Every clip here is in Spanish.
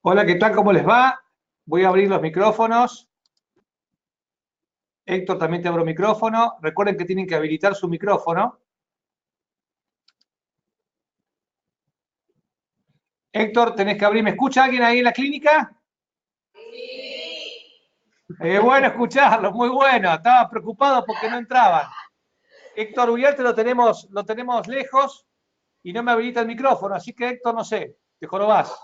Hola, ¿qué tal? ¿Cómo les va? Voy a abrir los micrófonos. Héctor, también te abro micrófono. Recuerden que tienen que habilitar su micrófono. Héctor, tenés que abrir. ¿Me escucha alguien ahí en la clínica? Bueno escucharlo, muy bueno. Estaba preocupado porque no entraban. Héctor Uriarte lo tenemos lejos y no me habilita el micrófono, así que Héctor, no sé, te jorobás.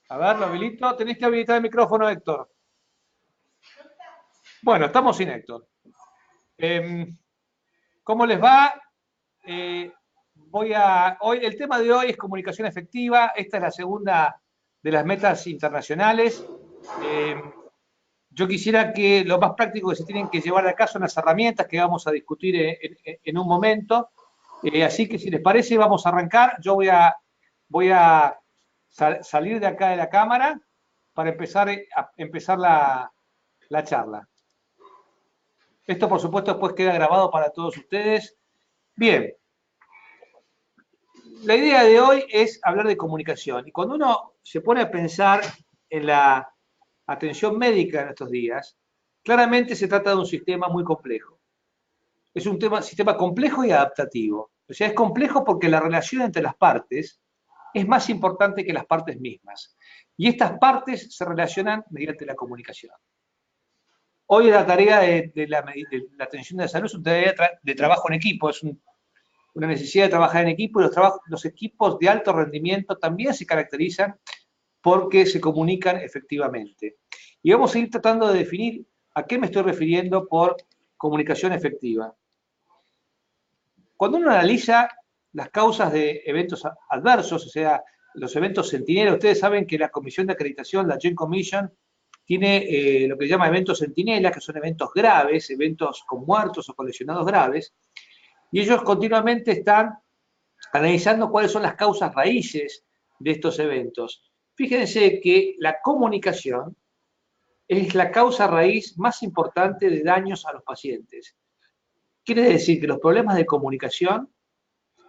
A ver, lo habilito. Tenés que habilitar el micrófono, Héctor. Bueno, estamos sin Héctor. Em, ¿Cómo les va? Eh, el tema de hoy es comunicación efectiva. Esta es la segunda de las metas internacionales. Eh, yo quisiera que lo más práctico que se tienen que llevar a cabo son las herramientas que vamos a discutir en un momento. Así que si les parece, vamos a arrancar. Yo voy a salir de acá de la cámara para empezar la charla. Esto, por supuesto, después queda grabado para todos ustedes. Bien, la idea de hoy es hablar de comunicación. Y cuando uno se pone a pensar en la atención médica en estos días, claramente se trata de un sistema muy complejo. Es un sistema complejo y adaptativo. O sea, es complejo porque la relación entre las partes es más importante que las partes mismas. Y estas partes se relacionan mediante la comunicación. Hoy la tarea de la atención de la salud es una tarea de trabajo en equipo, una necesidad de trabajar en equipo y los equipos de alto rendimiento también se caracterizan porque se comunican efectivamente. Y vamos a ir tratando de definir a qué me estoy refiriendo por comunicación efectiva. Cuando uno analiza las causas de eventos adversos, o sea, los eventos centinela, ustedes saben que la Comisión de Acreditación, la Joint Commission, tiene lo que llama eventos centinela, que son eventos graves, eventos con muertos o con lesionados graves, y ellos continuamente están analizando cuáles son las causas raíces de estos eventos. Fíjense que la comunicación es la causa raíz más importante de daños a los pacientes. Quiere decir que los problemas de comunicación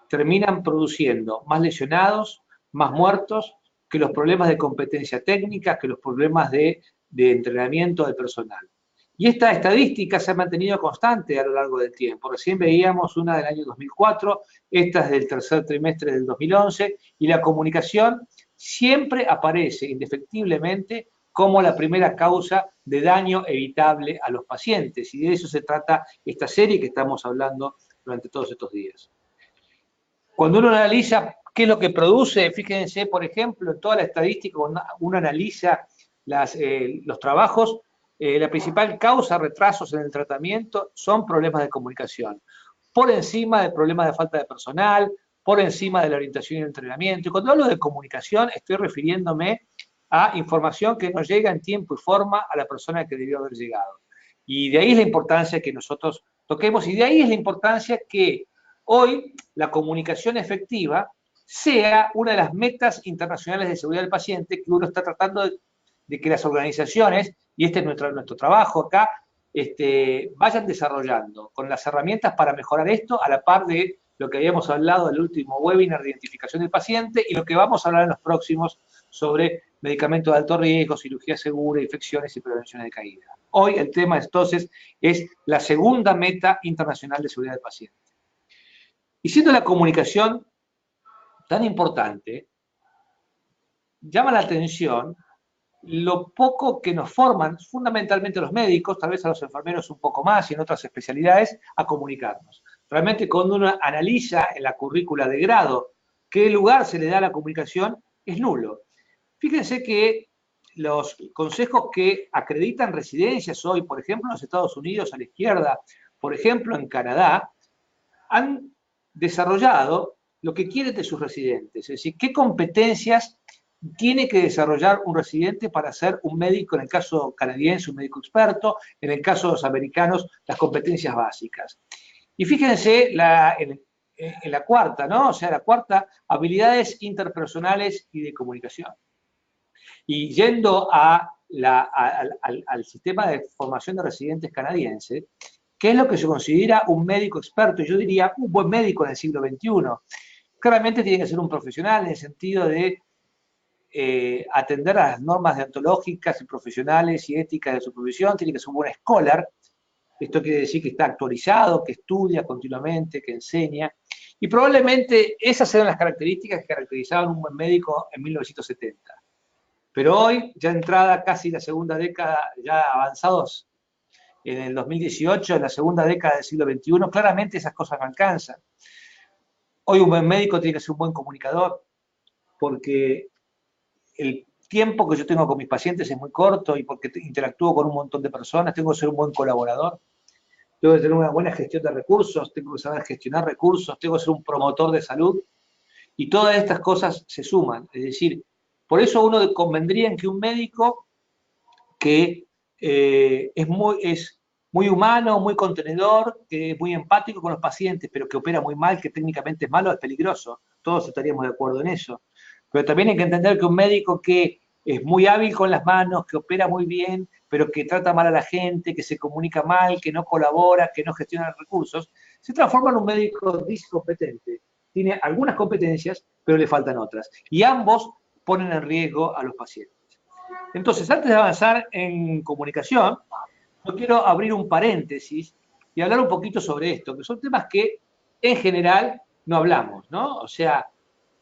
terminan produciendo más lesionados, más muertos, que los problemas de competencia técnica, que los problemas de entrenamiento del personal. Y esta estadística se ha mantenido constante a lo largo del tiempo. Recién veíamos una del año 2004, esta es del tercer trimestre del 2011, y la comunicación siempre aparece indefectiblemente como la primera causa de daño evitable a los pacientes. Y de eso se trata esta serie que estamos hablando durante todos estos días. Cuando uno analiza qué es lo que produce, fíjense, por ejemplo, en toda la estadística, cuando uno analiza los trabajos, la principal causa de retrasos en el tratamiento son problemas de comunicación, por encima de problemas de falta de personal, por encima de la orientación y el entrenamiento. Y cuando hablo de comunicación, estoy refiriéndome a información que no llega en tiempo y forma a la persona que debió haber llegado. Y de ahí es la importancia que nosotros toquemos, y de ahí es la importancia que hoy la comunicación efectiva sea una de las metas internacionales de seguridad del paciente que uno está tratando de que las organizaciones, y este es nuestro trabajo acá, vayan desarrollando con las herramientas para mejorar esto a la par de lo que habíamos hablado del último webinar de identificación del paciente y lo que vamos a hablar en los próximos sobre medicamentos de alto riesgo, cirugía segura, infecciones y prevenciones de caída. Hoy el tema entonces es la segunda meta internacional de seguridad del paciente. Y siendo la comunicación tan importante, llama la atención lo poco que nos forman, fundamentalmente los médicos, tal vez a los enfermeros un poco más y en otras especialidades, a comunicarnos. Realmente cuando uno analiza en la currícula de grado qué lugar se le da a la comunicación, es nulo. Fíjense que los consejos que acreditan residencias hoy, por ejemplo, en los Estados Unidos a la izquierda, por ejemplo, en Canadá, han desarrollado lo que quieren de sus residentes, es decir, qué competencias tiene que desarrollar un residente para ser un médico, en el caso canadiense, un médico experto, en el caso de los americanos, las competencias básicas. Y fíjense en la cuarta, ¿no? O sea, la cuarta, habilidades interpersonales y de comunicación. Y yendo al sistema de formación de residentes canadiense, ¿qué es lo que se considera un médico experto? Yo diría un buen médico en el siglo XXI. Claramente tiene que ser un profesional en el sentido de atender a las normas deontológicas y profesionales y éticas de su profesión, tiene que ser un buen scholar. Esto quiere decir que está actualizado, que estudia continuamente, que enseña. Y probablemente esas eran las características que caracterizaban a un buen médico en 1970. Pero hoy, ya entrada casi la segunda década, ya avanzados en el 2018, en la segunda década del siglo XXI, claramente esas cosas no alcanzan. Hoy un buen médico tiene que ser un buen comunicador, porque el tiempo que yo tengo con mis pacientes es muy corto y porque interactúo con un montón de personas, tengo que ser un buen colaborador, tengo que tener una buena gestión de recursos, tengo que saber gestionar recursos, tengo que ser un promotor de salud, y todas estas cosas se suman. Es decir, por eso uno convendría en que un médico que es muy humano, muy contenedor, que es muy empático con los pacientes, pero que opera muy mal, que técnicamente es malo, es peligroso. Todos estaríamos de acuerdo en eso. Pero también hay que entender que un médico que es muy hábil con las manos, que opera muy bien, pero que trata mal a la gente, que se comunica mal, que no colabora, que no gestiona recursos, se transforma en un médico discompetente. Tiene algunas competencias, pero le faltan otras. Y ambos ponen en riesgo a los pacientes. Entonces, antes de avanzar en comunicación, yo quiero abrir un paréntesis y hablar un poquito sobre esto, que son temas que en general no hablamos, ¿no? O sea,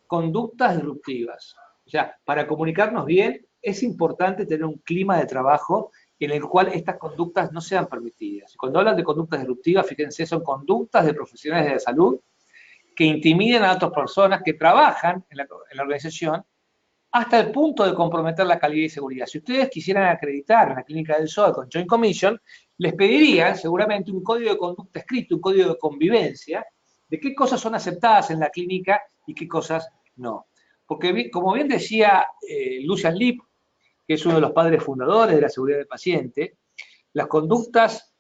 conductas disruptivas. O sea, para comunicarnos bien es importante tener un clima de trabajo en el cual estas conductas no sean permitidas. Y cuando hablan de conductas disruptivas, fíjense, son conductas de profesionales de la salud que intimidan a otras personas que trabajan en la organización hasta el punto de comprometer la calidad y seguridad. Si ustedes quisieran acreditar en la clínica del SOE con Joint Commission, les pedirían seguramente un código de conducta escrito, un código de convivencia, de qué cosas son aceptadas en la clínica y qué cosas no. Porque, como bien decía Lucian Lipp, que es uno de los padres fundadores de la seguridad del paciente, las conductas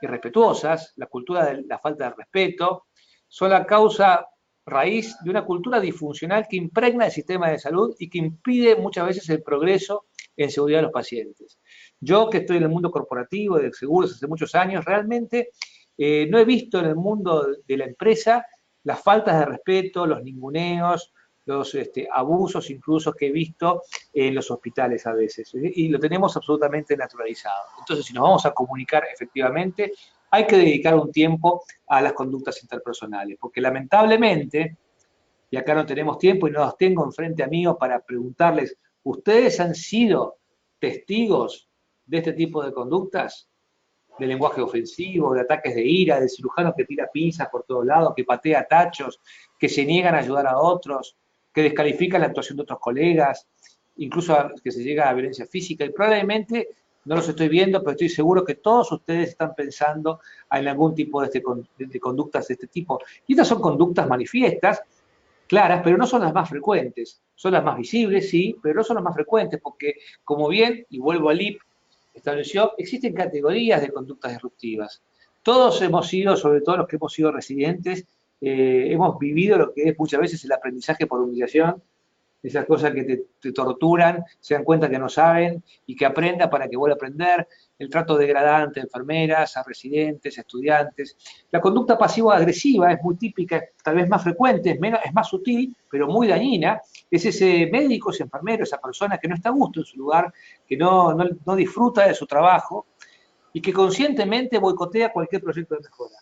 irrespetuosas, la cultura de la falta de respeto, son la causa raíz de una cultura disfuncional que impregna el sistema de salud y que impide muchas veces el progreso en seguridad de los pacientes. Yo, que estoy en el mundo corporativo de seguros hace muchos años, realmente no he visto en el mundo de la empresa las faltas de respeto, los ninguneos, los abusos incluso que he visto en los hospitales a veces. Y lo tenemos absolutamente naturalizado. Entonces, si nos vamos a comunicar efectivamente, hay que dedicar un tiempo a las conductas interpersonales, porque lamentablemente, y acá no tenemos tiempo y no los tengo enfrente a mí para preguntarles, ¿ustedes han sido testigos de este tipo de conductas? De lenguaje ofensivo, de ataques de ira, de cirujano que tira pinzas por todos lados, que patea tachos, que se niegan a ayudar a otros, que descalifican la actuación de otros colegas, incluso que se llega a violencia física, y probablemente no los estoy viendo, pero estoy seguro que todos ustedes están pensando en algún tipo de conductas de este tipo. Y estas son conductas manifiestas, claras, pero no son las más frecuentes. Son las más visibles, sí, pero no son las más frecuentes, porque como bien, y vuelvo al IP, estableció, existen categorías de conductas disruptivas. Todos hemos sido, sobre todo los que hemos sido residentes, hemos vivido lo que es muchas veces el aprendizaje por humillación, esas cosas que te torturan, se dan cuenta que no saben y que aprenda para que vuelva a aprender, el trato degradante a enfermeras, a residentes, a estudiantes. La conducta pasivo-agresiva es muy típica, tal vez más frecuente, es más sutil, pero muy dañina. Es ese médico, ese enfermero, esa persona que no está a gusto en su lugar, que no disfruta de su trabajo y que conscientemente boicotea cualquier proyecto de mejora.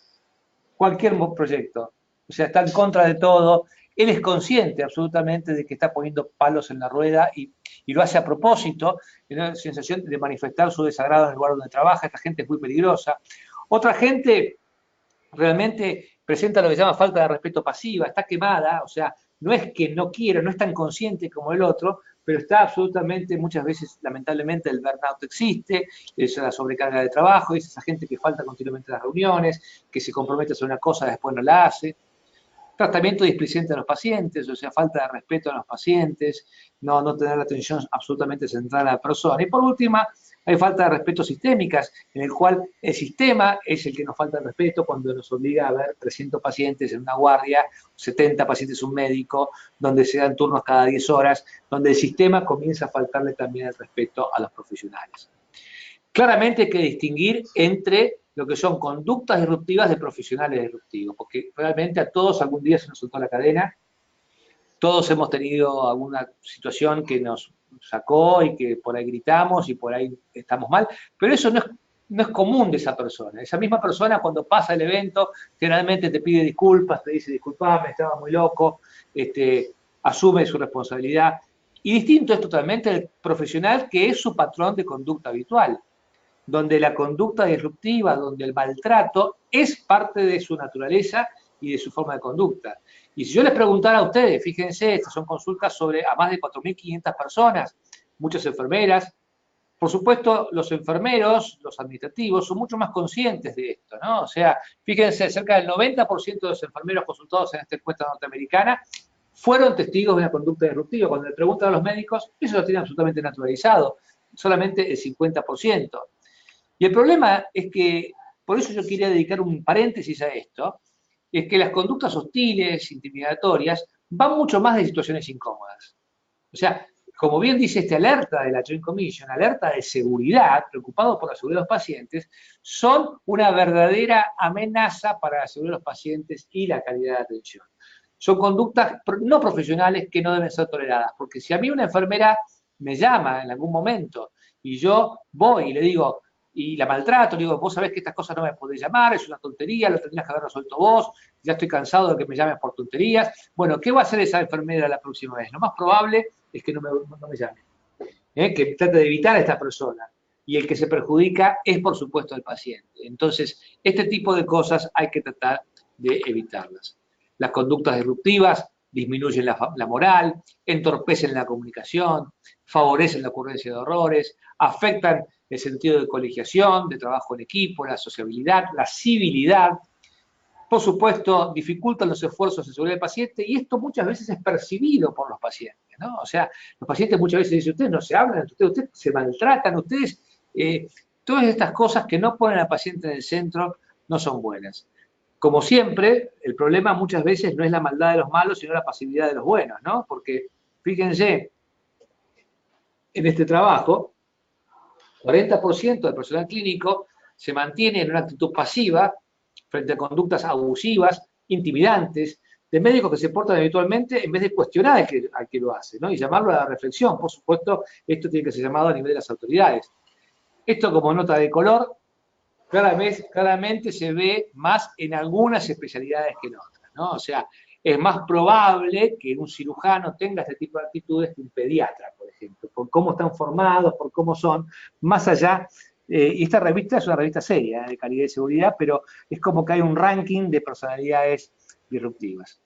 Cualquier proyecto. O sea, está en contra de todo. Él es consciente absolutamente de que está poniendo palos en la rueda y lo hace a propósito, tiene la sensación de manifestar su desagrado en el lugar donde trabaja. Esta gente es muy peligrosa. Otra gente realmente presenta lo que se llama falta de respeto pasiva, está quemada, o sea, no es que no quiera, no es tan consciente como el otro, pero está absolutamente, muchas veces, lamentablemente, el burnout existe, es la sobrecarga de trabajo, es esa gente que falta continuamente a las reuniones, que se compromete a hacer una cosa y después no la hace. Tratamiento displicente a los pacientes, o sea, falta de respeto a los pacientes, no tener la atención absolutamente centrada a la persona. Y por último, hay falta de respeto sistémicas, en el cual el sistema es el que nos falta el respeto cuando nos obliga a ver 300 pacientes en una guardia, 70 pacientes un médico, donde se dan turnos cada 10 horas, donde el sistema comienza a faltarle también el respeto a los profesionales. Claramente hay que distinguir entre lo que son conductas disruptivas de profesionales disruptivos, porque realmente a todos algún día se nos soltó la cadena, Todos hemos tenido alguna situación que nos sacó y que por ahí gritamos y por ahí estamos mal, pero eso no es común de esa persona. Esa misma persona cuando pasa el evento generalmente te pide disculpas, te dice disculpame, estaba muy loco, asume su responsabilidad. Y distinto es totalmente el profesional que es su patrón de conducta habitual, donde la conducta disruptiva, donde el maltrato es parte de su naturaleza y de su forma de conducta. Y si yo les preguntara a ustedes, fíjense, estas son consultas sobre a más de 4.500 personas, muchas enfermeras. Por supuesto, los enfermeros, los administrativos, son mucho más conscientes de esto, ¿no? O sea, fíjense, cerca del 90% de los enfermeros consultados en esta encuesta norteamericana fueron testigos de una conducta disruptiva. Cuando le preguntan a los médicos, eso lo tienen absolutamente naturalizado, solamente el 50%. Y el problema es que, por eso yo quería dedicar un paréntesis a esto, es que las conductas hostiles, intimidatorias, van mucho más de situaciones incómodas. O sea, como bien dice este alerta de la Joint Commission, alerta de seguridad, preocupado por la seguridad de los pacientes, son una verdadera amenaza para la seguridad de los pacientes y la calidad de atención. Son conductas no profesionales que no deben ser toleradas, porque si a mí una enfermera me llama en algún momento y yo voy y le digo, y la maltrato, le digo, vos sabés que estas cosas no me podés llamar, es una tontería, lo tendrías que haber resuelto vos, ya estoy cansado de que me llames por tonterías. Bueno, ¿qué va a hacer esa enfermera la próxima vez? Lo más probable es que no me llame, que trate de evitar a esta persona. Y el que se perjudica es, por supuesto, el paciente. Entonces, este tipo de cosas hay que tratar de evitarlas. Las conductas disruptivas disminuyen la moral, entorpecen la comunicación, favorecen la ocurrencia de errores, afectan el sentido de colegiación, de trabajo en equipo, la sociabilidad, la civilidad. Por supuesto, dificultan los esfuerzos de seguridad del paciente y esto muchas veces es percibido por los pacientes, ¿no? O sea, los pacientes muchas veces dicen, ustedes no se hablan, ustedes se maltratan, ustedes, todas estas cosas que no ponen al paciente en el centro no son buenas. Como siempre, el problema muchas veces no es la maldad de los malos, sino la pasividad de los buenos, ¿no? Porque, fíjense, en este trabajo, 40% del personal clínico se mantiene en una actitud pasiva frente a conductas abusivas, intimidantes, de médicos que se portan habitualmente en vez de cuestionar al que lo hace, ¿no? Y llamarlo a la reflexión. Por supuesto, esto tiene que ser llamado a nivel de las autoridades. Esto como nota de color, claramente se ve más en algunas especialidades que en otras, ¿no? O sea, es más probable que un cirujano tenga este tipo de actitudes que un pediatra, por ejemplo, por cómo están formados, por cómo son, más allá, y esta revista es una revista seria, de calidad y seguridad, pero es como que hay un ranking de personalidades disruptivas.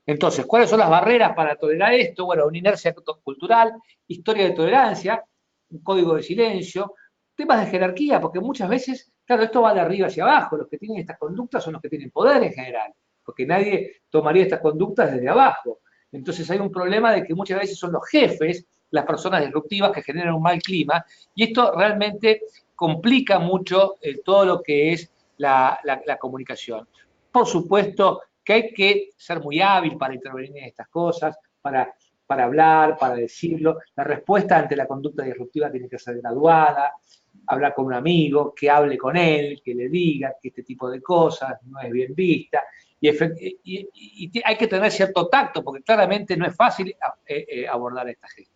Entonces, ¿cuáles son las barreras para tolerar esto? Bueno, una inercia cultural, historia de tolerancia, un código de silencio, temas de jerarquía, porque muchas veces, claro, esto va de arriba hacia abajo, los que tienen estas conductas son los que tienen poder en general, porque nadie tomaría estas conductas desde abajo. Entonces hay un problema de que muchas veces son los jefes, las personas disruptivas que generan un mal clima, y esto realmente complica mucho todo lo que es la comunicación. Por supuesto que hay que ser muy hábil para intervenir en estas cosas, para hablar, para decirlo. La respuesta ante la conducta disruptiva tiene que ser graduada, hablar con un amigo, que hable con él, que le diga que este tipo de cosas no es bien vista. Y hay que tener cierto tacto, porque claramente no es fácil abordar a esta gente.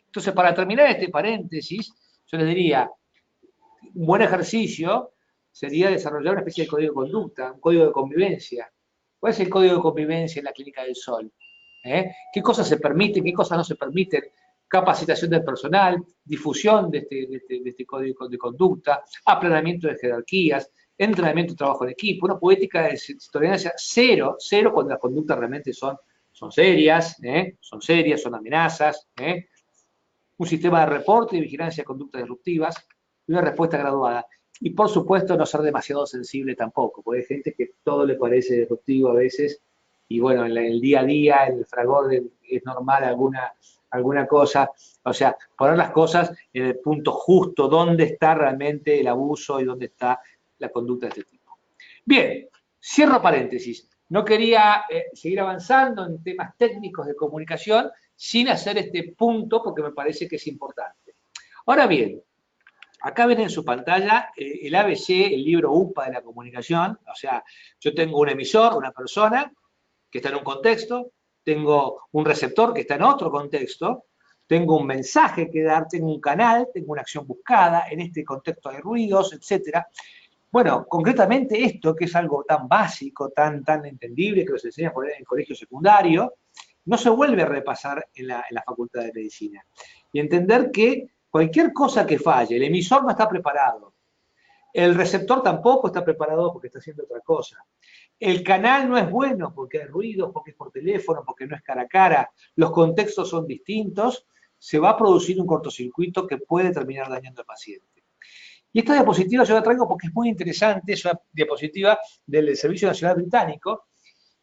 Entonces, para terminar este paréntesis, yo les diría, un buen ejercicio sería desarrollar una especie de código de conducta, un código de convivencia. ¿Cuál es el código de convivencia en la Clínica del Sol? ¿Qué cosas se permiten, qué cosas no se permiten? Capacitación del personal, difusión de este código de conducta, aplanamiento de jerarquías, entrenamiento de trabajo en equipo, una política de tolerancia cero cuando las conductas realmente son serias, son amenazas, un sistema de reporte y vigilancia de conductas disruptivas y una respuesta graduada. Y por supuesto no ser demasiado sensible tampoco, porque hay gente que todo le parece disruptivo a veces y bueno, en el día a día, en el fragor es normal alguna cosa, o sea, poner las cosas en el punto justo, dónde está realmente el abuso y dónde está la conducta de este tipo. Bien, cierro paréntesis. No quería seguir avanzando en temas técnicos de comunicación sin hacer este punto porque me parece que es importante. Ahora bien, acá ven en su pantalla el ABC, el libro UPA de la comunicación, o sea, yo tengo un emisor, una persona, que está en un contexto, tengo un receptor que está en otro contexto, tengo un mensaje que dar, tengo un canal, tengo una acción buscada, en este contexto hay ruidos, etc. Bueno, concretamente esto, que es algo tan básico, tan entendible, que se enseña en el colegio secundario, no se vuelve a repasar en la Facultad de Medicina. Y entender que cualquier cosa que falle, el emisor no está preparado, el receptor tampoco está preparado porque está haciendo otra cosa. El canal no es bueno porque hay ruido, porque es por teléfono, porque no es cara a cara, los contextos son distintos, se va a producir un cortocircuito que puede terminar dañando al paciente. Y esta diapositiva yo la traigo porque es muy interesante, es una diapositiva del Servicio Nacional Británico,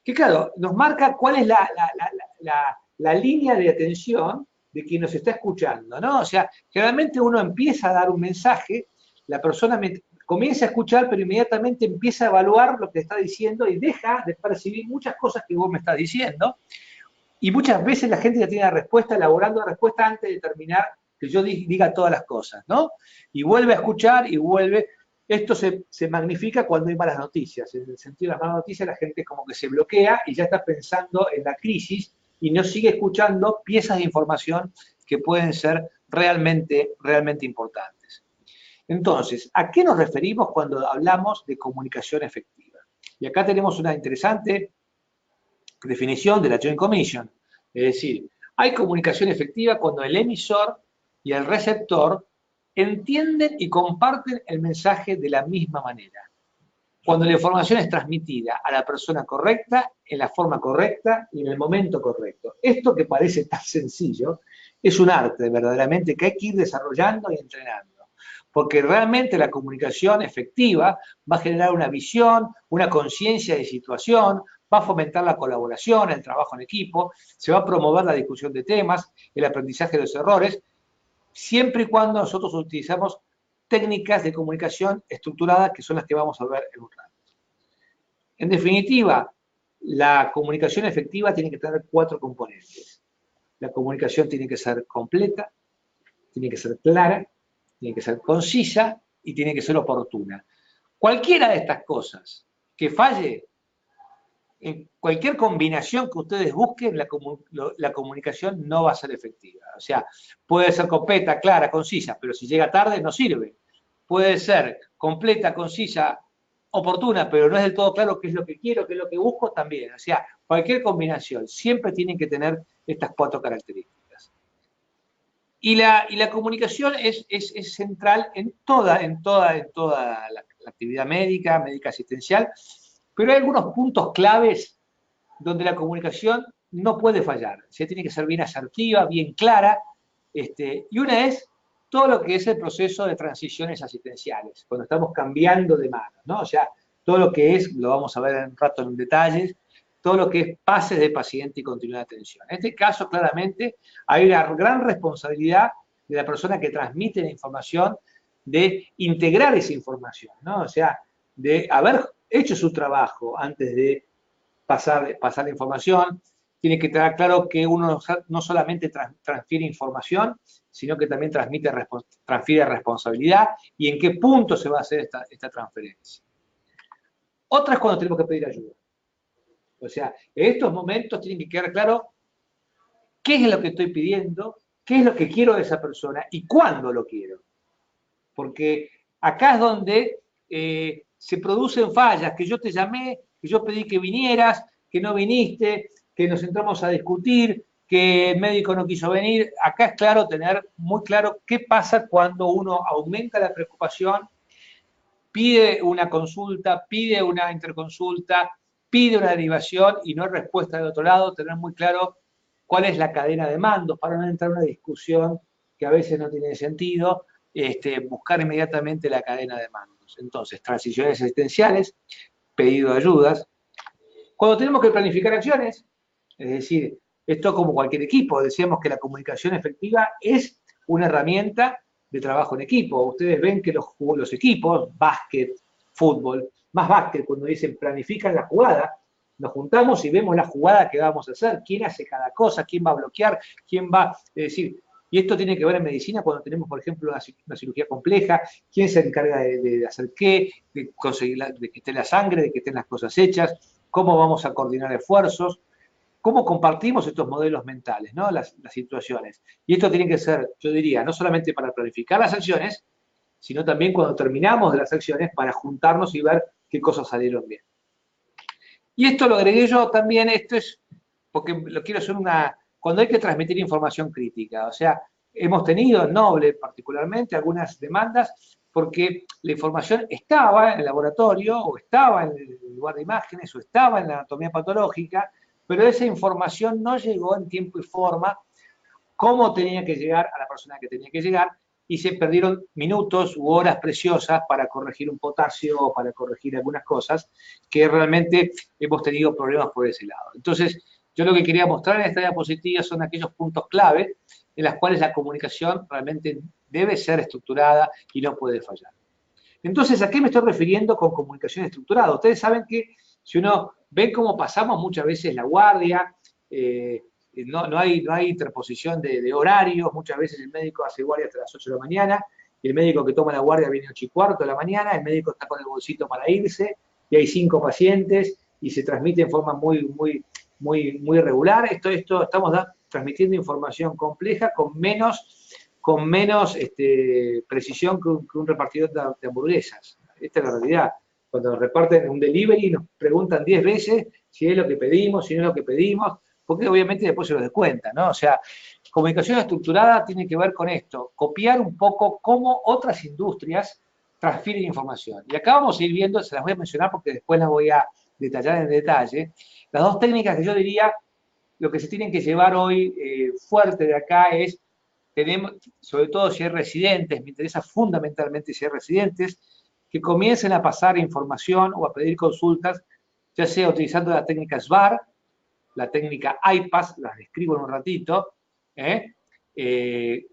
que claro, nos marca cuál es la línea de atención de quien nos está escuchando, ¿no? O sea, generalmente uno empieza a dar un mensaje, la persona comienza a escuchar, pero inmediatamente empieza a evaluar lo que está diciendo y deja de percibir muchas cosas que vos me estás diciendo, y muchas veces la gente ya tiene la respuesta, elaborando la respuesta antes de terminar que yo diga todas las cosas, ¿no? Y vuelve a escuchar y vuelve. Esto se magnifica cuando hay malas noticias. En el sentido de las malas noticias, la gente como que se bloquea y ya está pensando en la crisis y no sigue escuchando piezas de información que pueden ser realmente importantes. Entonces, ¿a qué nos referimos cuando hablamos de comunicación efectiva? Y acá tenemos una interesante definición de la Joint Commission. Es decir, hay comunicación efectiva cuando el emisor y el receptor entienden y comparten el mensaje de la misma manera. Cuando la información es transmitida a la persona correcta, en la forma correcta y en el momento correcto. Esto que parece tan sencillo es un arte verdaderamente que hay que ir desarrollando y entrenando. Porque realmente la comunicación efectiva va a generar una visión, una conciencia de situación, va a fomentar la colaboración, el trabajo en equipo, se va a promover la discusión de temas, el aprendizaje de los errores, siempre y cuando nosotros utilizamos técnicas de comunicación estructuradas que son las que vamos a ver en un rato. En definitiva, la comunicación efectiva tiene que tener 4 componentes. La comunicación tiene que ser completa, tiene que ser clara, tiene que ser concisa y tiene que ser oportuna. Cualquiera de estas cosas que falle, en cualquier combinación que ustedes busquen, la comunicación no va a ser efectiva. O sea, puede ser completa, clara, concisa, pero si llega tarde no sirve. Puede ser completa, concisa, oportuna, pero no es del todo claro qué es lo que quiero, qué es lo que busco, también. O sea, cualquier combinación siempre tiene que tener estas 4 características. Y la comunicación es central en toda la actividad médica asistencial, pero hay algunos puntos claves donde la comunicación no puede fallar. O sea, tiene que ser bien asertiva, bien clara, y una es todo lo que es el proceso de transiciones asistenciales, cuando estamos cambiando de mano, ¿no? O sea, todo lo que es, lo vamos a ver en un rato en detalles, todo lo que es pases de paciente y continuidad de atención. En este caso, claramente, hay una gran responsabilidad de la persona que transmite la información de integrar esa información, ¿no? O sea, de haber hecho su trabajo antes de pasar la información. Tiene que tener claro que uno no solamente transfiere información, sino que también transfiere responsabilidad y en qué punto se va a hacer esta transferencia. Otra es cuando tenemos que pedir ayuda. O sea, en estos momentos tiene que quedar claro qué es lo que estoy pidiendo, qué es lo que quiero de esa persona y cuándo lo quiero. Porque acá es donde se producen fallas, que yo te llamé, que yo pedí que vinieras, que no viniste, que nos entramos a discutir, que el médico no quiso venir. Acá es claro tener muy claro qué pasa cuando uno aumenta la preocupación, pide una consulta, pide una interconsulta, pide una derivación y no hay respuesta del otro lado, tener muy claro cuál es la cadena de mandos para no entrar en una discusión que a veces no tiene sentido, buscar inmediatamente la cadena de mandos. Entonces, transiciones asistenciales, pedido de ayudas. Cuando tenemos que planificar acciones, es decir, esto como cualquier equipo, decíamos que la comunicación efectiva es una herramienta de trabajo en equipo. Ustedes ven que los equipos, básquet, fútbol, más básquet, cuando dicen planifican la jugada, nos juntamos y vemos la jugada que vamos a hacer, quién hace cada cosa, quién va a bloquear, quién va, es decir, y esto tiene que ver en medicina cuando tenemos, por ejemplo, una cirugía compleja, quién se encarga de hacer qué, de conseguir de que esté la sangre, de que estén las cosas hechas, cómo vamos a coordinar esfuerzos. cómo compartimos estos modelos mentales, ¿no? Las situaciones. Y esto tiene que ser, yo diría, no solamente para planificar las acciones, sino también cuando terminamos de las acciones para juntarnos y ver qué cosas salieron bien. Y esto lo agregué yo también, esto es porque lo quiero hacer cuando hay que transmitir información crítica, o sea, hemos tenido en Noble particularmente algunas demandas porque la información estaba en el laboratorio o estaba en el lugar de imágenes o estaba en la anatomía patológica, pero esa información no llegó en tiempo y forma cómo tenía que llegar a la persona que tenía que llegar y se perdieron minutos u horas preciosas para corregir un potasio o para corregir algunas cosas que realmente hemos tenido problemas por ese lado. Entonces, yo lo que quería mostrar en esta diapositiva son aquellos puntos clave en los cuales la comunicación realmente debe ser estructurada y no puede fallar. Entonces, ¿a qué me estoy refiriendo con comunicación estructurada? Ustedes saben que si uno ve cómo pasamos muchas veces la guardia, no hay interposición de horarios, muchas veces el médico hace guardia hasta las 8 de la mañana, y el médico que toma la guardia viene a 8:15 de la mañana, el médico está con el bolsito para irse, y hay 5 pacientes, y se transmite en forma muy irregular. Estamos transmitiendo información compleja con menos precisión que un repartidor de hamburguesas. Esta es la realidad. Cuando nos reparten un delivery nos preguntan 10 veces si es lo que pedimos, si no es lo que pedimos, porque obviamente después se los descuentan, ¿no? O sea, comunicación estructurada tiene que ver con esto, copiar un poco cómo otras industrias transfieren información. Y acá vamos a ir viendo, se las voy a mencionar porque después las voy a detallar en detalle, las dos técnicas que yo diría, lo que se tienen que llevar hoy fuerte de acá es, tenemos, sobre todo si hay residentes, me interesa fundamentalmente si hay residentes, que comiencen a pasar información o a pedir consultas, ya sea utilizando la técnica SBAR, la técnica IPAS, las describo en un ratito,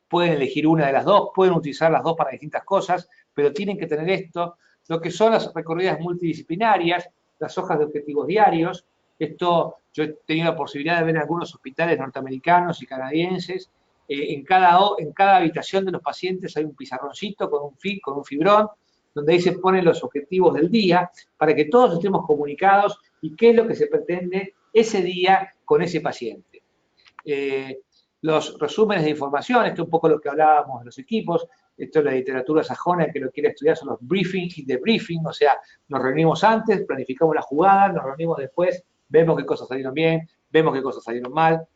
pueden elegir una de las dos, pueden utilizar las dos para distintas cosas, pero tienen que tener esto, lo que son las recorridas multidisciplinarias, las hojas de objetivos diarios. Esto yo he tenido la posibilidad de ver en algunos hospitales norteamericanos y canadienses. En cada habitación de los pacientes hay un pizarroncito con un fibrón, donde ahí se ponen los objetivos del día para que todos estemos comunicados y qué es lo que se pretende ese día con ese paciente. Los resúmenes de información, esto es un poco lo que hablábamos de los equipos, esto es la literatura sajona, el que lo quiere estudiar son los briefing y debriefing, o sea, nos reunimos antes, planificamos la jugada, nos reunimos después, vemos qué cosas salieron bien, vemos qué cosas salieron mal.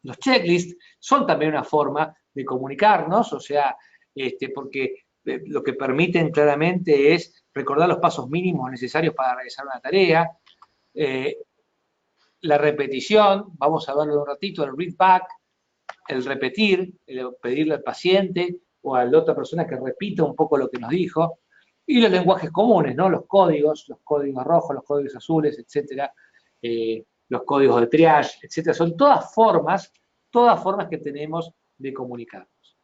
Los checklists son también una forma de comunicarnos, o sea, porque lo que permiten claramente es recordar los pasos mínimos necesarios para realizar una tarea. La repetición, vamos a verlo un ratito, el read back, el repetir, el pedirle al paciente o a la otra persona que repita un poco lo que nos dijo, y los lenguajes comunes, ¿no? Los códigos rojos, los códigos azules, etcétera, los códigos de triage, etcétera, son todas formas que tenemos de comunicarnos.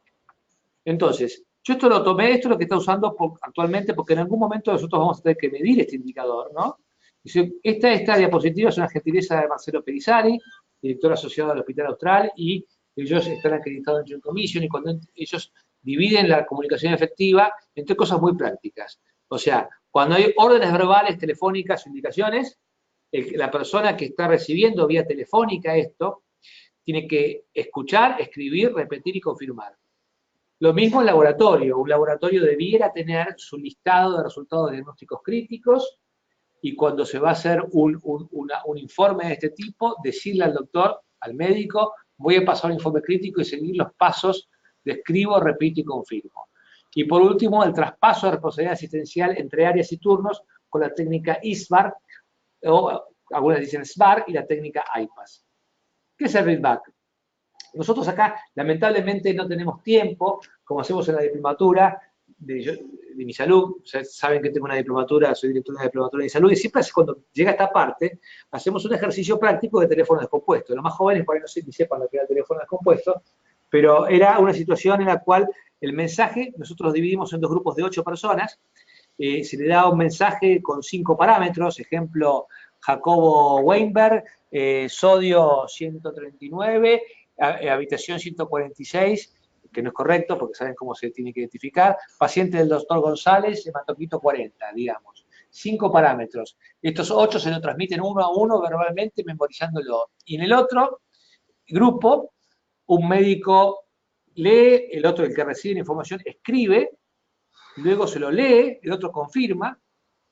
Entonces, yo esto lo tomé, esto es lo que está usando actualmente, porque en algún momento nosotros vamos a tener que medir este indicador, ¿no? Esta diapositiva es una gentileza de Marcelo Perizari, director asociado del Hospital Austral, y ellos están acreditados en Joint Commission, y cuando ellos dividen la comunicación efectiva entre cosas muy prácticas. O sea, cuando hay órdenes verbales, telefónicas o indicaciones, la persona que está recibiendo vía telefónica esto, tiene que escuchar, escribir, repetir y confirmar. Lo mismo en laboratorio. Un laboratorio debiera tener su listado de resultados de diagnósticos críticos y cuando se va a hacer un informe de este tipo, decirle al doctor, al médico, voy a pasar un informe crítico y seguir los pasos de escribo, repito y confirmo. Y por último, el traspaso de responsabilidad asistencial entre áreas y turnos con la técnica ISBAR, o algunas dicen SBAR, y la técnica IPAS. ¿Qué es el readback? Nosotros acá, lamentablemente, no tenemos tiempo, como hacemos en la diplomatura de mi salud. Ustedes saben que tengo una diplomatura, soy director de una diplomatura de mi salud, y siempre cuando llega esta parte, hacemos un ejercicio práctico de teléfono descompuesto. Los más jóvenes por ahí no sé ni sepan lo que era el teléfono descompuesto, pero era una situación en la cual el mensaje, nosotros lo dividimos en dos grupos de 8 personas, se le da un mensaje con 5 parámetros, ejemplo, Jacobo Weinberg, sodio 139, habitación 146, que no es correcto porque saben cómo se tiene que identificar, paciente del doctor González, hematocrito 40, digamos. 5 parámetros. Estos 8 se lo transmiten uno a uno verbalmente, memorizándolo. Y en el otro grupo, un médico lee, el otro, el que recibe la información, escribe, luego se lo lee, el otro confirma,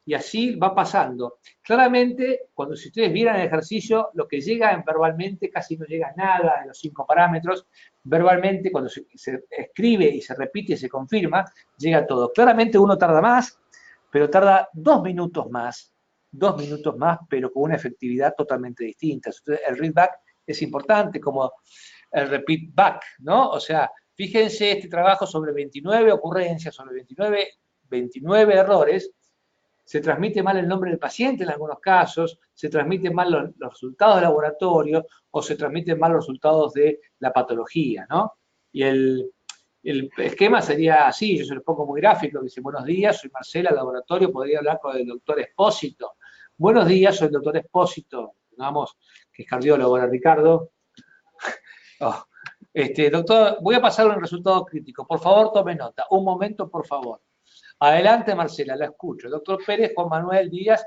y así va pasando. Claramente, cuando si ustedes vieran el ejercicio, lo que llega verbalmente casi no llega a nada de los 5 parámetros. Verbalmente, cuando se escribe y se repite y se confirma, llega todo. Claramente uno tarda más, pero tarda 2 minutos más, pero con una efectividad totalmente distinta. Entonces, el read back es importante, como el repeat back, ¿no? O sea, fíjense este trabajo sobre 29 ocurrencias, sobre 29 errores. Se transmite mal el nombre del paciente en algunos casos, se transmiten mal los resultados de laboratorio o se transmiten mal los resultados de la patología, ¿no? Y el esquema sería así, yo se lo pongo muy gráfico, dice, buenos días, soy Marcela, laboratorio, podría hablar con el doctor Espósito. Buenos días, soy el doctor Espósito, vamos, que es cardiólogo, ahora Ricardo. Oh, doctor, voy a pasar un resultado crítico, por favor tome nota, un momento por favor. Adelante, Marcela, la escucho. Doctor Pérez, Juan Manuel Díaz,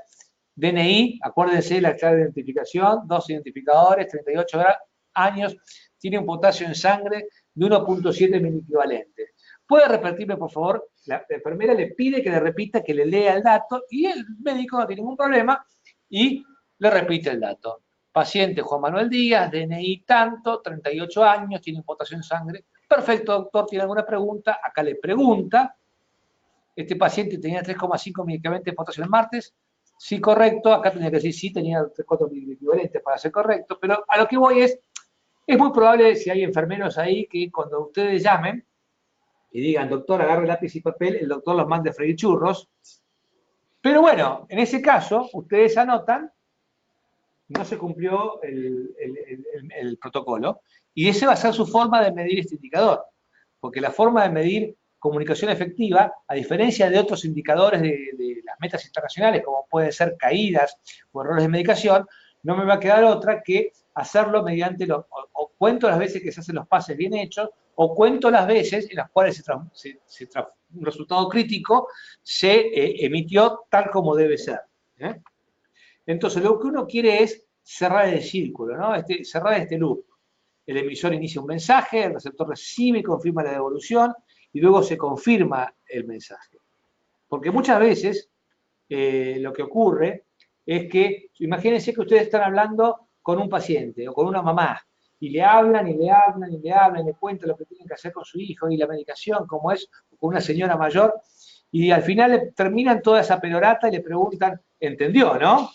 DNI, acuérdense la clave de identificación, 2 identificadores, 38 años, tiene un potasio en sangre de 1.7 miliequivalentes. ¿Puede repetirme, por favor? La enfermera le pide que le repita, que le lea el dato, y el médico no tiene ningún problema, y le repite el dato. Paciente Juan Manuel Díaz, DNI tanto, 38 años, tiene un potasio en sangre. Perfecto, doctor, ¿tiene alguna pregunta? Acá le pregunta. Este paciente tenía 3,5 miliquivalentes de potasio el martes. Sí, correcto. Acá tenía que decir sí, tenía 3,4 miliquivalentes para ser correcto. Pero a lo que voy es muy probable, si hay enfermeros ahí, que cuando ustedes llamen y digan, doctor, agarre lápiz y papel, el doctor los mande a freír churros. Pero bueno, en ese caso, ustedes anotan, no se cumplió el protocolo, y esa va a ser su forma de medir este indicador. Porque la forma de medir comunicación efectiva, a diferencia de otros indicadores de las metas internacionales, como pueden ser caídas o errores de medicación, no me va a quedar otra que hacerlo mediante o cuento las veces que se hacen los pases bien hechos, o cuento las veces en las cuales un resultado crítico se emitió tal como debe ser. ¿eh? Entonces, lo que uno quiere es cerrar el círculo, ¿no? Cerrar este loop. El emisor inicia un mensaje, el receptor recibe y confirma la devolución, y luego se confirma el mensaje. Porque muchas veces lo que ocurre es que, imagínense que ustedes están hablando con un paciente o con una mamá, y le hablan, y le hablan, y le hablan, y le cuentan lo que tienen que hacer con su hijo, y la medicación, como es, con una señora mayor, y al final terminan toda esa perorata y le preguntan, ¿entendió, no?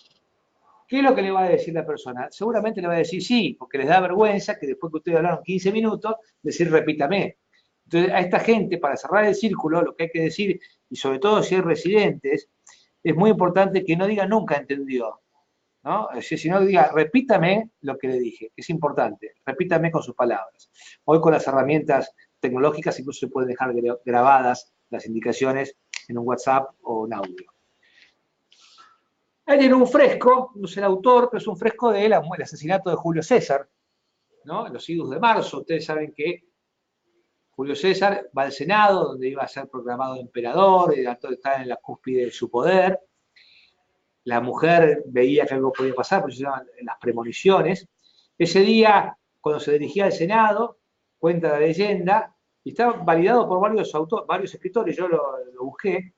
¿Qué es lo que le va a decir la persona? Seguramente le va a decir sí, porque les da vergüenza que después que ustedes hablaron 15 minutos, decir repítame. Entonces, a esta gente, para cerrar el círculo, lo que hay que decir, y sobre todo si hay residentes, es muy importante que no diga nunca entendió, ¿no? Es decir, sino diga repítame lo que le dije, es importante, repítame con sus palabras. Hoy con las herramientas tecnológicas incluso se pueden dejar grabadas las indicaciones en un WhatsApp o un audio. Hay en un fresco, no sé el autor, pero es un fresco del asesinato de Julio César, ¿no? En los idus de marzo. Ustedes saben que Julio César va al Senado, donde iba a ser proclamado emperador, y está en la cúspide de su poder. La mujer veía que algo podía pasar, por eso se llaman las premoniciones. Ese día, cuando se dirigía al Senado, cuenta la leyenda, y está validado por varios escritores, yo lo busqué,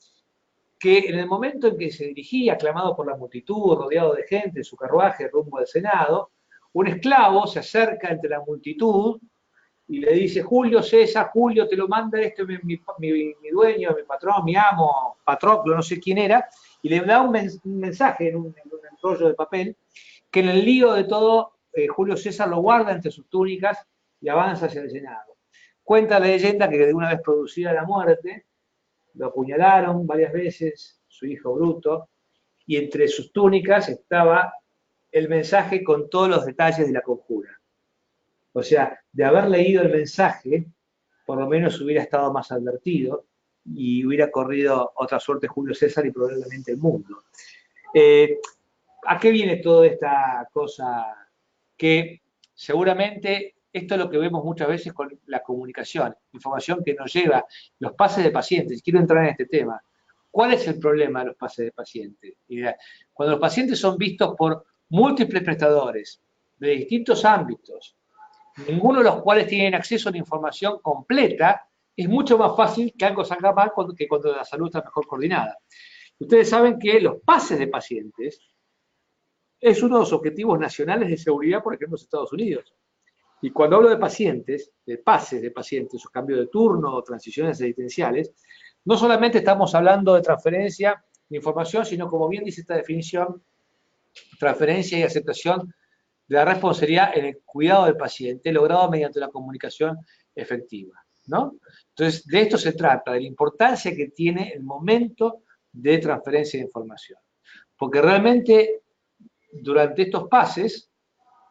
que en el momento en que se dirigía, aclamado por la multitud, rodeado de gente, en su carruaje rumbo al Senado, un esclavo se acerca entre la multitud y le dice, Julio César, Julio, te lo manda esto mi dueño, mi patrón, mi amo, Patroclo, no sé quién era, y le da un mensaje en un rollo de papel, que en el lío de todo, Julio César lo guarda entre sus túnicas y avanza hacia el Senado. Cuenta la leyenda que de una vez producida la muerte, lo apuñalaron varias veces, su hijo Bruto, y entre sus túnicas estaba el mensaje con todos los detalles de la conjura. O sea, de haber leído el mensaje, por lo menos hubiera estado más advertido y hubiera corrido otra suerte Julio César y probablemente el mundo. ¿A qué viene toda esta cosa? Que seguramente esto es lo que vemos muchas veces con la comunicación, información que nos lleva, los pases de pacientes. Quiero entrar en este tema. ¿Cuál es el problema de los pases de paciente? Cuando los pacientes son vistos por múltiples prestadores de distintos ámbitos, ninguno de los cuales tienen acceso a la información completa, es mucho más fácil que algo salga mal que cuando la salud está mejor coordinada. Ustedes saben que los pases de pacientes es uno de los objetivos nacionales de seguridad, por ejemplo, en los Estados Unidos. Y cuando hablo de pacientes, de pases de pacientes, o cambio de turno, o transiciones asistenciales, no solamente estamos hablando de transferencia de información, sino, como bien dice esta definición, transferencia y aceptación de la responsabilidad en el cuidado del paciente, logrado mediante la comunicación efectiva, ¿no? Entonces, de esto se trata, de la importancia que tiene el momento de transferencia de información. Porque realmente, durante estos pases,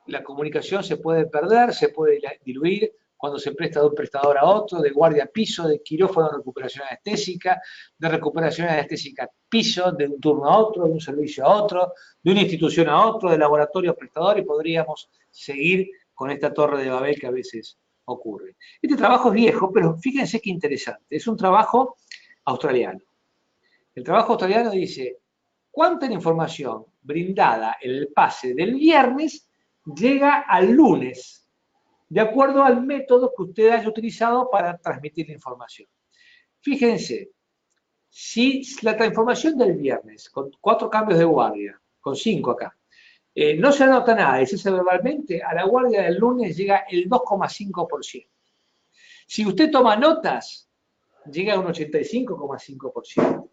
la comunicación se puede perder, se puede diluir cuando se presta de un prestador a otro, de guardia a piso, de quirófano a recuperación anestésica, de recuperación anestésica a piso, de un turno a otro, de un servicio a otro, de una institución a otro, de laboratorio a prestador, y podríamos seguir con esta torre de Babel que a veces ocurre. Este trabajo es viejo, pero fíjense qué interesante. Es un trabajo australiano. El trabajo australiano dice, ¿cuánta información brindada en el pase del viernes llega al lunes, de acuerdo al método que usted haya utilizado para transmitir la información? Fíjense, si la información del viernes, con 4 cambios de guardia, con 5 acá, no se anota nada y se hace verbalmente, a la guardia del lunes llega el 2,5%. Si usted toma notas, llega a un 85,5%.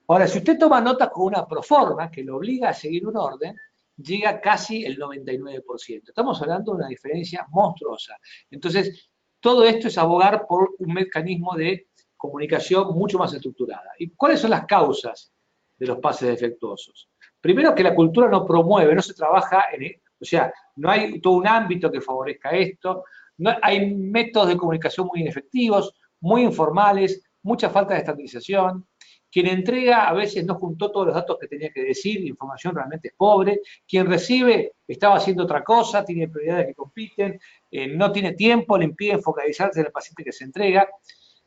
Ahora, si usted toma notas con una proforma que lo obliga a seguir un orden, llega casi el 99%. Estamos hablando de una diferencia monstruosa. Entonces, todo esto es abogar por un mecanismo de comunicación mucho más estructurada. ¿Y cuáles son las causas de los pases defectuosos? Primero, que la cultura no promueve, no se trabaja o sea, no hay todo un ámbito que favorezca esto, no, hay métodos de comunicación muy inefectivos, muy informales, mucha falta de estandarización. Quien entrega a veces no juntó todos los datos que tenía que decir, la información realmente es pobre. Quien recibe estaba haciendo otra cosa, tiene prioridades que compiten, no tiene tiempo, le impiden focalizarse en el paciente que se entrega.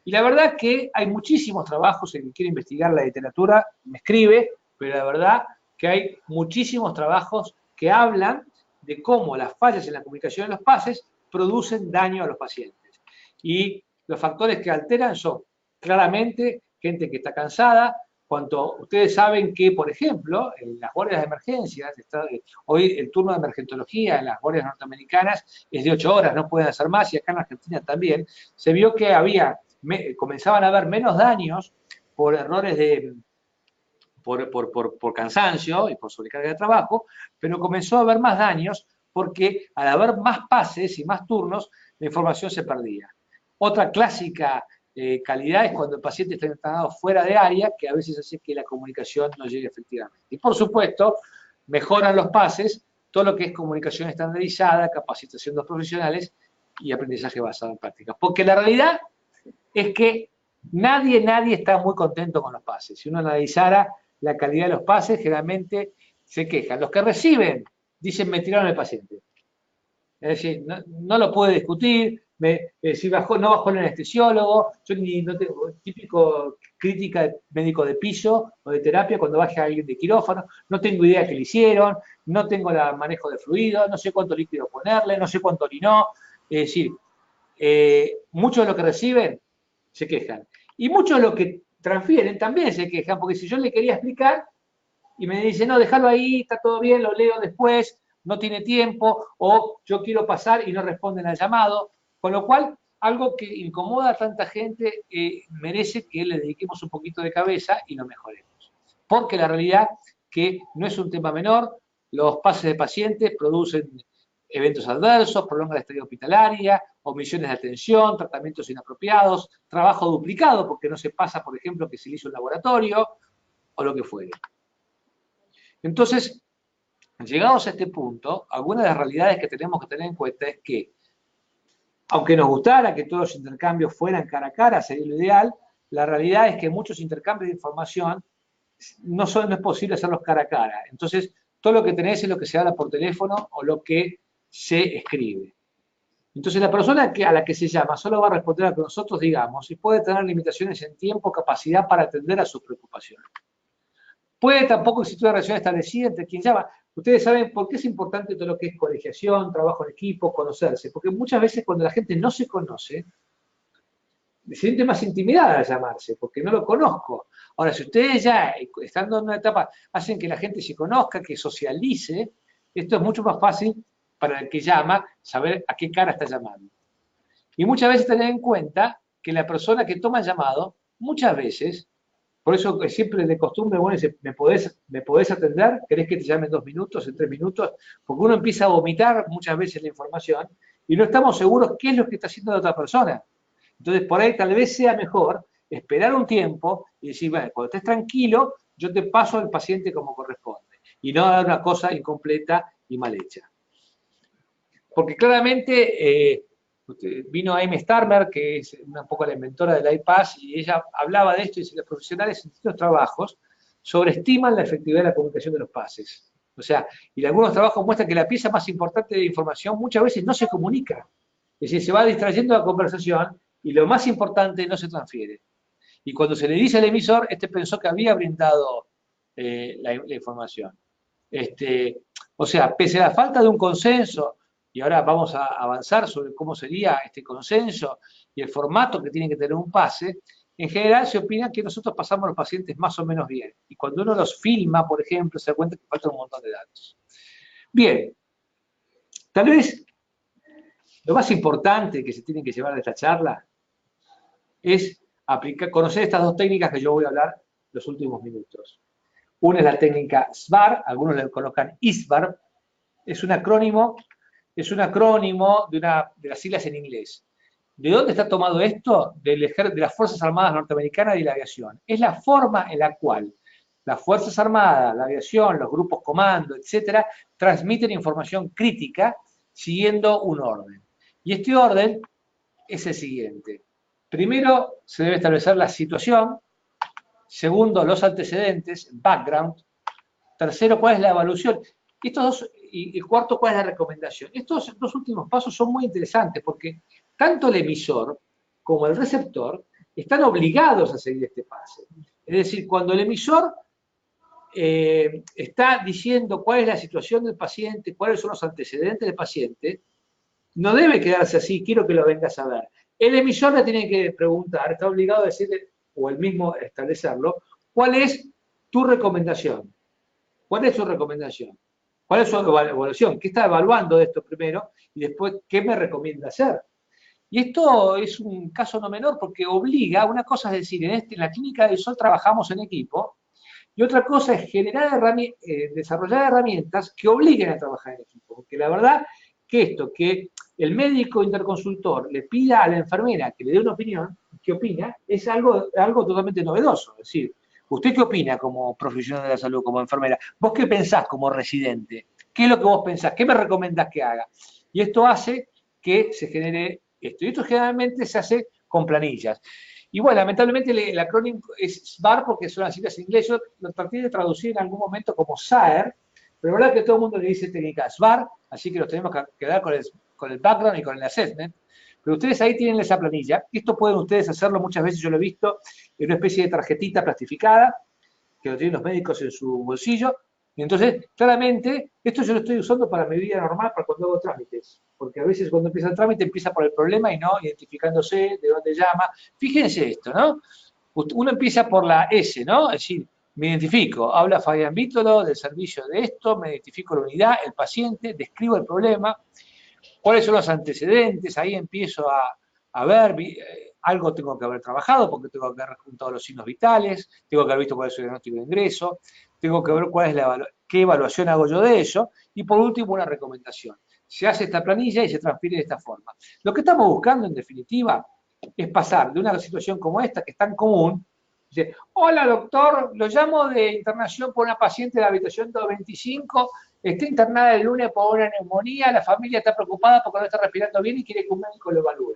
Y la verdad es que hay muchísimos trabajos, el que quiere investigar la literatura me escribe, pero la verdad que hay muchísimos trabajos que hablan de cómo las fallas en la comunicación de los pases producen daño a los pacientes. Y los factores que alteran son claramente gente que está cansada. Cuando ustedes saben que, por ejemplo, en las guardias de emergencias, hoy el turno de emergentología en las guardias norteamericanas es de 8 horas, no pueden hacer más, y acá en Argentina también, se vio que comenzaban a haber menos daños por errores por cansancio y por sobrecarga de trabajo, pero comenzó a haber más daños porque al haber más pases y más turnos, la información se perdía. Otra clásica calidad es cuando el paciente está internado fuera de área, que a veces hace que la comunicación no llegue efectivamente. Y por supuesto, mejoran los pases, todo lo que es comunicación estandarizada, capacitación de los profesionales y aprendizaje basado en prácticas. Porque la realidad es que nadie está muy contento con los pases. Si uno analizara la calidad de los pases, generalmente se quejan. Los que reciben dicen, me tiraron el paciente. Es decir, no lo puede discutir, si no bajó el anestesiólogo, yo no tengo, típico crítica de médico de piso o de terapia cuando baja alguien de quirófano, no tengo idea qué le hicieron, no tengo el manejo de fluido, no sé cuánto líquido ponerle, no sé cuánto orinó. Es decir, muchos de los que reciben se quejan. Y muchos de los que transfieren también se quejan, porque si yo le quería explicar y me dice, no, déjalo ahí, está todo bien, lo leo después, no tiene tiempo, o yo quiero pasar y no responden al llamado, con lo cual algo que incomoda a tanta gente merece que le dediquemos un poquito de cabeza y lo mejoremos. Porque la realidad que no es un tema menor, los pases de pacientes producen eventos adversos, prolongan la estadía hospitalaria, omisiones de atención, tratamientos inapropiados, trabajo duplicado porque no se pasa, por ejemplo, que se le hizo un laboratorio o lo que fuere. Entonces, llegados a este punto, algunas de las realidades que tenemos que tener en cuenta es que, aunque nos gustara que todos los intercambios fueran cara a cara, sería lo ideal, la realidad es que muchos intercambios de información no es posible hacerlos cara a cara. Entonces, todo lo que tenés es lo que se habla por teléfono o lo que se escribe. Entonces la persona a la que se llama solo va a responder a lo que nosotros digamos y puede tener limitaciones en tiempo, capacidad para atender a sus preocupaciones. Puede tampoco existir una relación establecida entre quien llama. Ustedes saben por qué es importante todo lo que es colegiación, trabajo en equipo, conocerse, porque muchas veces cuando la gente no se conoce, se siente más intimidada al llamarse, porque no lo conozco. Ahora, si ustedes ya, estando en una etapa, hacen que la gente se conozca, que socialice, esto es mucho más fácil para el que llama saber a qué cara está llamando. Y muchas veces tener en cuenta que la persona que toma el llamado, muchas veces, por eso siempre de costumbre, bueno, dice, ¿me podés atender? ¿Querés que te llame en 2 minutos, en 3 minutos? Porque uno empieza a vomitar muchas veces la información y no estamos seguros qué es lo que está haciendo la otra persona. Entonces, por ahí tal vez sea mejor esperar un tiempo y decir, bueno, cuando estés tranquilo, yo te paso al paciente como corresponde y no dar una cosa incompleta y mal hecha. Porque claramente vino Amy Starmer, que es un poco la inventora del iPass, y ella hablaba de esto y dice que los profesionales en distintos trabajos sobreestiman la efectividad de la comunicación de los pases. O sea, y algunos trabajos muestran que la pieza más importante de información muchas veces no se comunica. Es decir, se va distrayendo la conversación y lo más importante no se transfiere. Y cuando se le dice al emisor, este pensó que había brindado la información. O sea, pese a la falta de un consenso, y ahora vamos a avanzar sobre cómo sería este consenso y el formato que tiene que tener un pase, en general se opina que nosotros pasamos a los pacientes más o menos bien. Y cuando uno los filma, por ejemplo, se da cuenta que falta un montón de datos. Bien, tal vez lo más importante que se tiene que llevar de esta charla es conocer estas dos técnicas que yo voy a hablar los últimos minutos. Una es la técnica SBAR, algunos le colocan ISBAR, es un acrónimo de las siglas en inglés. ¿De dónde está tomado esto? De las Fuerzas Armadas Norteamericanas y la aviación. Es la forma en la cual las Fuerzas Armadas, la aviación, los grupos comando, etcétera, transmiten información crítica siguiendo un orden. Y este orden es el siguiente. Primero se debe establecer la situación. Segundo, los antecedentes, background. Tercero, cuál es la evaluación. Estos dos, y cuarto, cuál es la recomendación. Estos dos últimos pasos son muy interesantes porque tanto el emisor como el receptor están obligados a seguir este paso. Es decir, cuando el emisor está diciendo cuál es la situación del paciente, cuáles son los antecedentes del paciente, no debe quedarse así, quiero que lo vengas a ver. El emisor le tiene que preguntar, está obligado a decirle, o el mismo establecerlo, ¿cuál es tu recomendación? ¿Cuál es su recomendación? ¿Cuál es su evaluación? ¿Qué está evaluando de esto primero? Y después, ¿qué me recomienda hacer? Y esto es un caso no menor porque obliga, una cosa es decir, en la clínica del sol trabajamos en equipo, y otra cosa es desarrollar herramientas que obliguen a trabajar en equipo. Porque la verdad que el médico interconsultor le pida a la enfermera que le dé una opinión, ¿qué opina? Es algo totalmente novedoso. Es decir, ¿usted qué opina como profesional de la salud, como enfermera? ¿Vos qué pensás como residente? ¿Qué es lo que vos pensás? ¿Qué me recomendás que haga? Y esto hace que se genere esto. Y esto generalmente se hace con planillas. Y bueno, lamentablemente el acrónimo es SBAR porque son las siglas en inglés. Yo lo traté de traducir en algún momento como SAER, pero la verdad que todo el mundo le dice técnica SBAR, así que los tenemos que quedar con el background y con el assessment. Pero ustedes ahí tienen esa planilla. Esto pueden ustedes hacerlo muchas veces, yo lo he visto, en una especie de tarjetita plastificada, que lo tienen los médicos en su bolsillo. Y entonces, claramente, esto yo lo estoy usando para mi vida normal, para cuando hago trámites. Porque a veces cuando empieza el trámite empieza por el problema y no identificándose de dónde llama. Fíjense esto, ¿no? Uno empieza por la S, ¿no? Es decir, me identifico, habla Fabián Vítolo del servicio de esto, me identifico la unidad, el paciente, describo el problema, cuáles son los antecedentes, ahí empiezo a ver, algo tengo que haber trabajado porque tengo que haber juntado los signos vitales, tengo que haber visto cuál es el diagnóstico de ingreso, tengo que ver qué evaluación hago yo de eso, y por último una recomendación. Se hace esta planilla y se transfiere de esta forma. Lo que estamos buscando, en definitiva, es pasar de una situación como esta, que es tan común, dice, hola doctor, lo llamo de internación por una paciente de la habitación 225, está internada el lunes por una neumonía, la familia está preocupada porque no está respirando bien y quiere que un médico lo evalúe.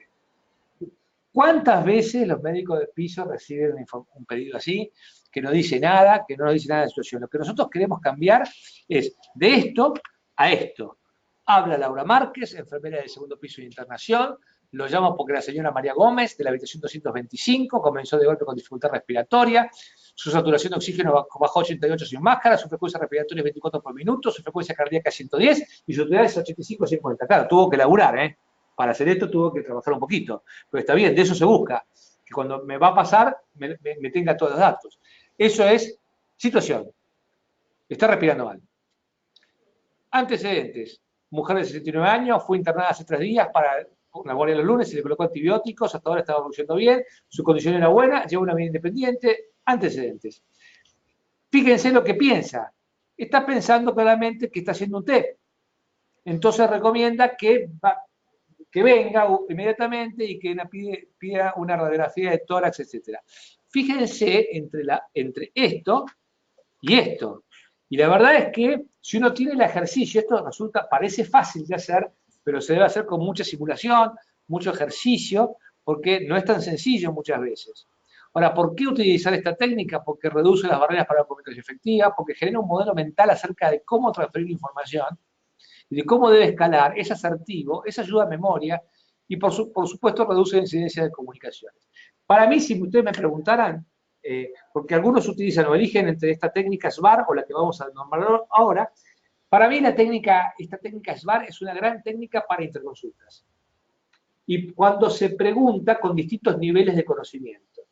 ¿Cuántas veces los médicos de piso reciben un pedido así, que no dice nada, que no nos dice nada de la situación? Lo que nosotros queremos cambiar es de esto a esto. Habla Laura Márquez, enfermera del segundo piso de internación. Lo llamo porque la señora María Gómez, de la habitación 225, comenzó de golpe con dificultad respiratoria. Su saturación de oxígeno bajó a 88 sin máscara, su frecuencia respiratoria es 24 por minuto, su frecuencia cardíaca es 110 y su total es 85-50. Claro, tuvo que laburar, ¿eh? Para hacer esto tuvo que trabajar un poquito. Pero está bien, de eso se busca. Que cuando me va a pasar, me tenga todos los datos. Eso es situación. Está respirando mal. Antecedentes. Mujer de 69 años, fue internada hace 3 días para la guardia los lunes, se le colocó antibióticos, hasta ahora estaba evolucionando bien, su condición era buena, lleva una vida independiente. Antecedentes. Fíjense lo que piensa. Está pensando claramente que está haciendo un TEP. Entonces recomienda que venga inmediatamente y que pida una radiografía de tórax, etc. Fíjense entre esto y esto. Y la verdad es que si uno tiene el ejercicio, esto parece fácil de hacer, pero se debe hacer con mucha simulación, mucho ejercicio, porque no es tan sencillo muchas veces. Ahora, ¿por qué utilizar esta técnica? Porque reduce las barreras para la comunicación efectiva, porque genera un modelo mental acerca de cómo transferir información y de cómo debe escalar, es asertivo, es ayuda a memoria y por supuesto reduce la incidencia de comunicaciones. Para mí, si ustedes me preguntaran, porque algunos utilizan o eligen entre esta técnica SBAR o la que vamos a nombrar ahora, para mí esta técnica SBAR es una gran técnica para interconsultas. Y cuando se pregunta con distintos niveles de conocimiento.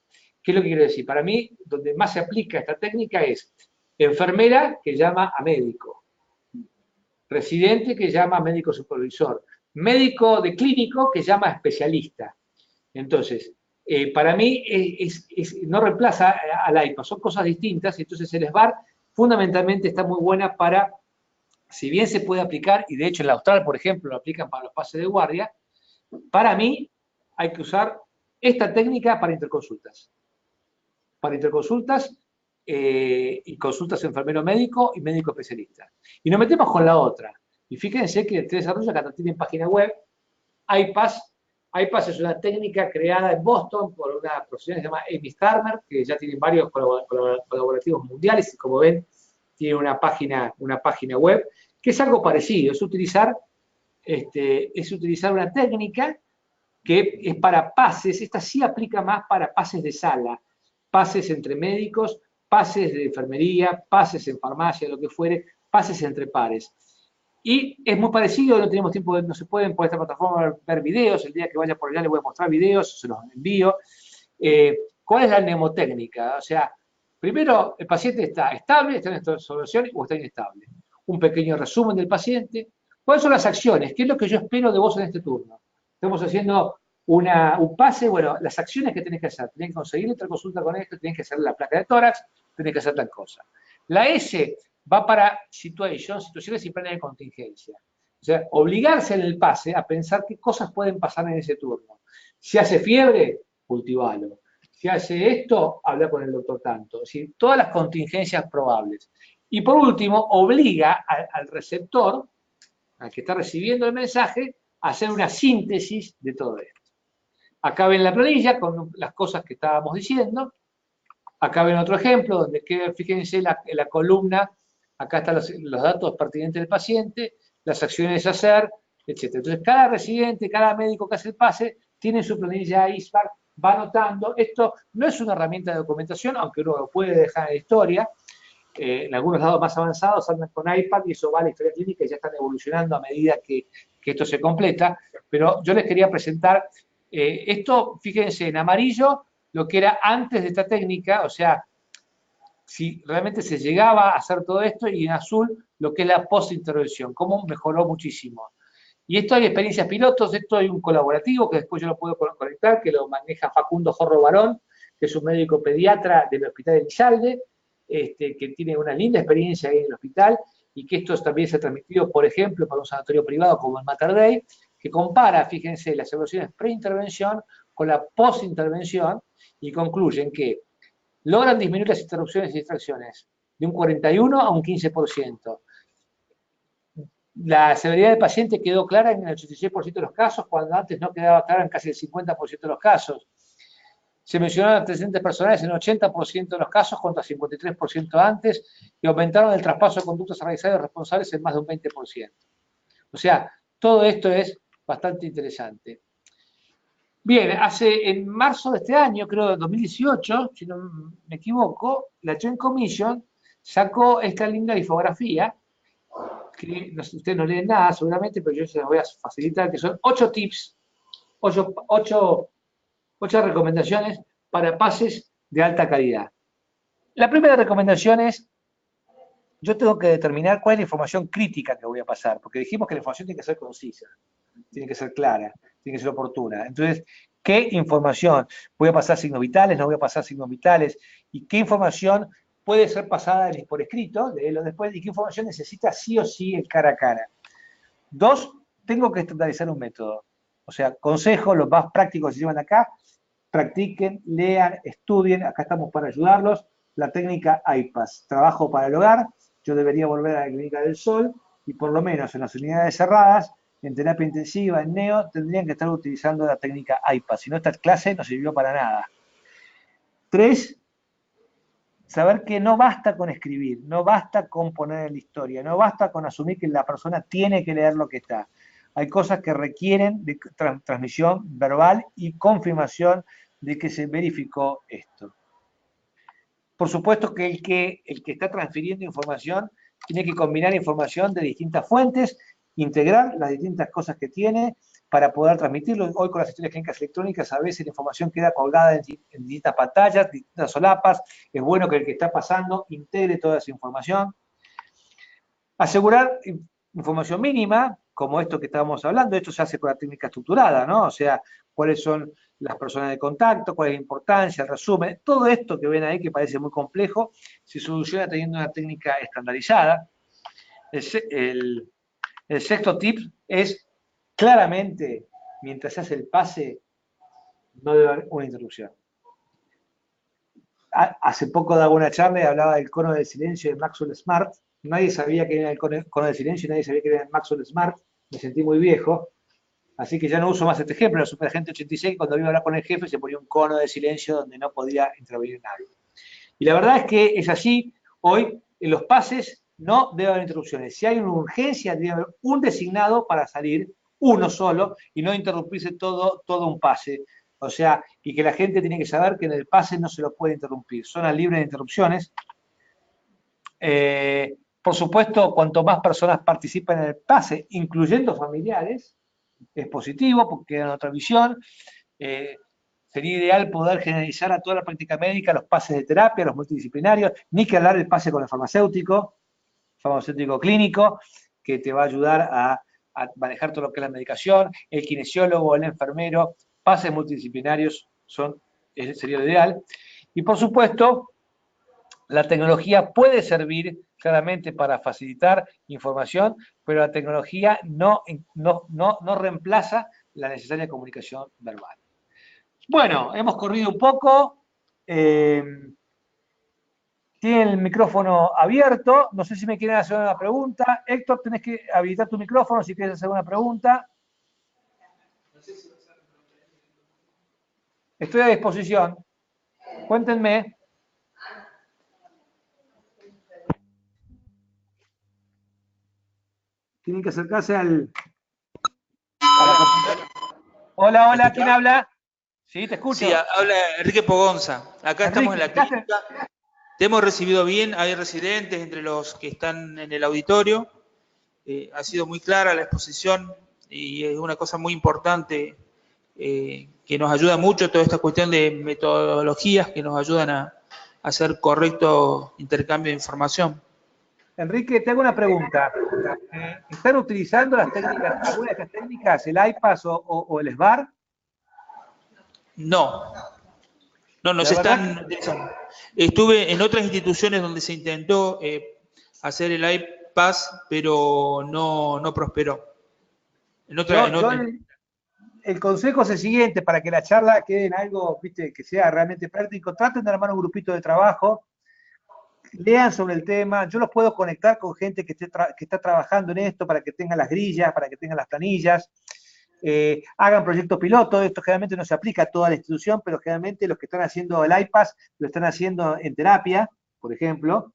¿Qué es lo que quiero decir? Para mí, donde más se aplica esta técnica es enfermera que llama a médico, residente que llama a médico supervisor, médico de clínico que llama a especialista. Entonces, para mí no reemplaza al IPA, son cosas distintas, entonces el SBAR fundamentalmente está muy buena para, si bien se puede aplicar, y de hecho en la Austral, por ejemplo, lo aplican para los pases de guardia, para mí hay que usar esta técnica para interconsultas. Para interconsultas y consultas enfermero médico y médico especialista. Y nos metemos con la otra. Y fíjense que el desarrollo que tiene página web, iPass. iPass es una técnica creada en Boston por una profesional que se llama Amy Starmer, que ya tiene varios colaborativos mundiales y como ven, tiene una página web, que es algo parecido, es utilizar una técnica que es para pases, esta sí aplica más para pases de sala, pases entre médicos, pases de enfermería, pases en farmacia, lo que fuere, pases entre pares. Y es muy parecido, no tenemos tiempo, no se pueden por esta plataforma ver videos, el día que vaya por allá les voy a mostrar videos, se los envío. ¿Cuál es la mnemotécnica? O sea, primero, el paciente está estable, está en esta solución o está inestable. Un pequeño resumen del paciente. ¿Cuáles son las acciones? ¿Qué es lo que yo espero de vos en este turno? Estamos haciendo un pase, bueno, las acciones que tenés que hacer. Tenés que conseguir interconsulta con esto, tenés que hacer la placa de tórax, tenés que hacer tal cosa. La S va para situaciones y planes de contingencia. O sea, obligarse en el pase a pensar qué cosas pueden pasar en ese turno. Si hace fiebre, cultivalo. Si hace esto, habla con el doctor tanto. Es decir, todas las contingencias probables. Y por último, obliga al receptor, al que está recibiendo el mensaje, a hacer una síntesis de todo esto. Acá ven la planilla con las cosas que estábamos diciendo. Acá ven otro ejemplo donde fíjense en la columna, acá están los datos pertinentes del paciente, las acciones a hacer, etc. Entonces, cada residente, cada médico que hace el pase, tiene su planilla ISPAR, va anotando. Esto no es una herramienta de documentación, aunque uno lo puede dejar en la historia. En algunos lados más avanzados andan con iPad y eso va a la historia clínica y ya están evolucionando a medida que esto se completa. Pero yo les quería presentar esto, fíjense, en amarillo, lo que era antes de esta técnica, o sea, si realmente se llegaba a hacer todo esto, y en azul lo que es la post-intervención, cómo mejoró muchísimo. Y esto hay experiencias pilotos, esto hay un colaborativo que después yo lo puedo conectar, que lo maneja Facundo Jorro Barón, que es un médico pediatra del Hospital de Elizalde, que tiene una linda experiencia ahí en el hospital, y que esto también se ha transmitido, por ejemplo, para un sanatorio privado como el Mater Dei, que compara, fíjense, las evaluaciones pre-intervención con la post-intervención, y concluyen que logran disminuir las interrupciones y distracciones de un 41 a un 15%. La severidad del paciente quedó clara en el 86% de los casos, cuando antes no quedaba clara en casi el 50% de los casos. Se mencionaron antecedentes personales en el 80% de los casos contra 53% antes y aumentaron el traspaso de conductas a realizar responsables en más de un 20%. O sea, todo esto es bastante interesante. Bien, en marzo de este año, creo de 2018, si no me equivoco, la Joint Commission sacó esta linda infografía, que ustedes no leen nada seguramente, pero yo se las voy a facilitar, que son 8 tips, 8 recomendaciones para pases de alta calidad. La primera recomendación es, yo tengo que determinar cuál es la información crítica que voy a pasar, porque dijimos que la información tiene que ser concisa, tiene que ser clara, tiene que ser oportuna. Entonces, ¿qué información? ¿Voy a pasar signos vitales? ¿No voy a pasar signos vitales? ¿Y qué información puede ser pasada por escrito, léelo después? ¿Y qué información necesita sí o sí el cara a cara? 2, tengo que estandarizar un método. O sea, consejos, los más prácticos que se llevan acá, practiquen, lean, estudien, acá estamos para ayudarlos. La técnica IPAS, trabajo para el hogar, yo debería volver a la Clínica del Sol y por lo menos en las unidades cerradas, en terapia intensiva, en NEO, tendrían que estar utilizando la técnica IPAS, si no esta clase no sirvió para nada. 3, saber que no basta con escribir, no basta con poner en la historia, no basta con asumir que la persona tiene que leer lo que está. Hay cosas que requieren de transmisión verbal y confirmación de que se verificó esto. Por supuesto que el que está transfiriendo información tiene que combinar información de distintas fuentes, integrar las distintas cosas que tiene para poder transmitirlo. Hoy con las historias clínicas electrónicas a veces la información queda colgada en distintas pantallas, distintas solapas. Es bueno que el que está pasando integre toda esa información. Asegurar información mínima, como esto que estábamos hablando, esto se hace con la técnica estructurada, ¿no? O sea, cuáles son las personas de contacto, cuál es la importancia, el resumen, todo esto que ven ahí que parece muy complejo, se soluciona teniendo una técnica estandarizada. El sexto tip es claramente, mientras se hace el pase, no debe haber una interrupción. Hace poco daba una charla y hablaba del cono de silencio de Maxwell Smart. Nadie sabía que era el cono de silencio y nadie sabía que era el Maxwell Smart. Me sentí muy viejo. Así que ya no uso más este ejemplo. La Superagente 86, cuando iba a hablar con el jefe, se ponía un cono de silencio donde no podía intervenir nadie. Y la verdad es que es así. Hoy, en los pases, no debe haber interrupciones. Si hay una urgencia, debe haber un designado para salir, uno solo, y no interrumpirse todo un pase. O sea, y que la gente tiene que saber que en el pase no se lo puede interrumpir. Zona libre de interrupciones. Por supuesto, cuanto más personas participan en el pase, incluyendo familiares, es positivo porque dan otra visión. Sería ideal poder generalizar a toda la práctica médica los pases de terapia, los multidisciplinarios, ni que hablar del pase con el farmacéutico clínico, que te va a ayudar a manejar todo lo que es la medicación, el kinesiólogo, el enfermero, pases multidisciplinarios sería lo ideal. Y por supuesto, la tecnología puede servir claramente para facilitar información, pero la tecnología no reemplaza la necesaria comunicación verbal. Bueno, hemos corrido un poco. Tiene el micrófono abierto. No sé si me quieren hacer una pregunta. Héctor, tenés que habilitar tu micrófono si quieres hacer una pregunta. Estoy a disposición. Cuéntenme. Tienen que acercarse a la computadora. Hola, hola, ¿quién habla? Sí, te escucho. Sí, habla Enrique Pogonza. Acá Enrique, estamos en la clínica. Te hemos recibido bien, hay residentes entre los que están en el auditorio. Ha sido muy clara la exposición y es una cosa muy importante que nos ayuda mucho toda esta cuestión de metodologías que nos ayudan a hacer correcto intercambio de información. Enrique, te hago una pregunta. ¿Están utilizando las técnicas, alguna de estas técnicas, el IPAS o el SBAR? No, se están utilizando. Estuve en otras instituciones donde se intentó hacer el IPAS, pero no prosperó. El consejo es el siguiente, para que la charla quede en algo, viste, que sea realmente práctico, traten de armar un grupito de trabajo, lean sobre el tema, yo los puedo conectar con gente que está trabajando en esto para que tengan las grillas, para que tengan las planillas, hagan proyectos pilotos, esto generalmente no se aplica a toda la institución, pero generalmente los que están haciendo el IPAS lo están haciendo en terapia, por ejemplo,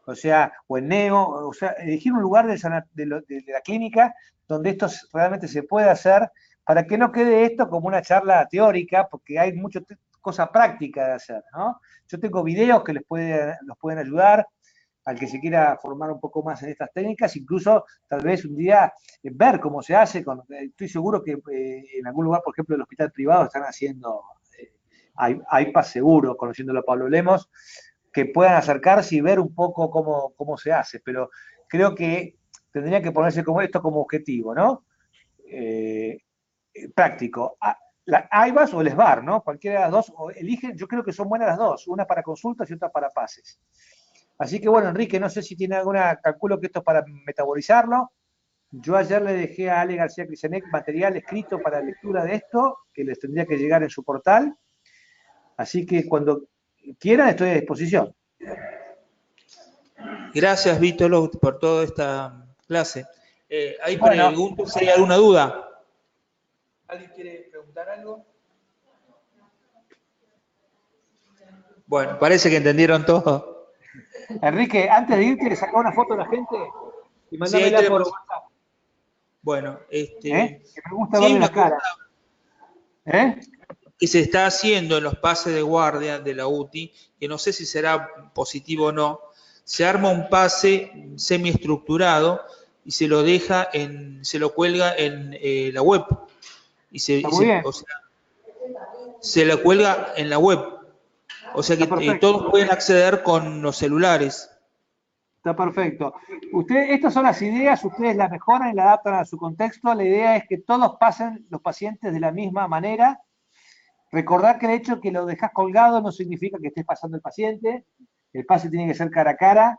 o sea, o en neo, o sea, elegir un lugar de la clínica donde esto realmente se puede hacer, para que no quede esto como una charla teórica, porque hay muchas cosas prácticas de hacer, ¿no? Yo tengo videos que los pueden ayudar al que se quiera formar un poco más en estas técnicas, incluso tal vez un día ver cómo se hace. Estoy seguro que en algún lugar, por ejemplo, el hospital privado están haciendo AIPA seguro, conociéndolo a Pablo Lemos, que puedan acercarse y ver un poco cómo se hace, pero creo que tendría que ponerse como esto como objetivo, ¿no? Práctico. La AIBAS o el SBAR, ¿no? Cualquiera de las dos, o eligen, yo creo que son buenas las dos, una para consultas y otra para pases. Así que bueno, Enrique, no sé si tiene alguna, calculo que esto es para metabolizarlo. Yo ayer le dejé a Ale García Crisanec material escrito para lectura de esto, que les tendría que llegar en su portal. Así que cuando quieran estoy a disposición. Gracias, Vítor, por toda esta clase. Hay Bueno, preguntas, ¿hay alguna duda? ¿Alguien quiere preguntar algo? Bueno, parece que entendieron todo. Enrique, antes de irte, le sacá una foto a la gente y Sí, ahí mandámela por tenemos. WhatsApp. Bueno, Que me gusta sí hay verle una las cosa caras. que se está haciendo en los pases de guardia de la UTI, que no sé si será positivo o no. Se arma un pase semiestructurado y se lo deja se lo cuelga en la web. Está muy bien. O sea, se lo cuelga en la web. O sea que Está perfecto. todos pueden acceder con los celulares. Está perfecto. Estas son las ideas, ustedes las mejoran y las adaptan a su contexto. La idea es que todos pasen los pacientes de la misma manera. Recordar que el hecho de que lo dejas colgado no significa que estés pasando el paciente. El pase tiene que ser cara a cara,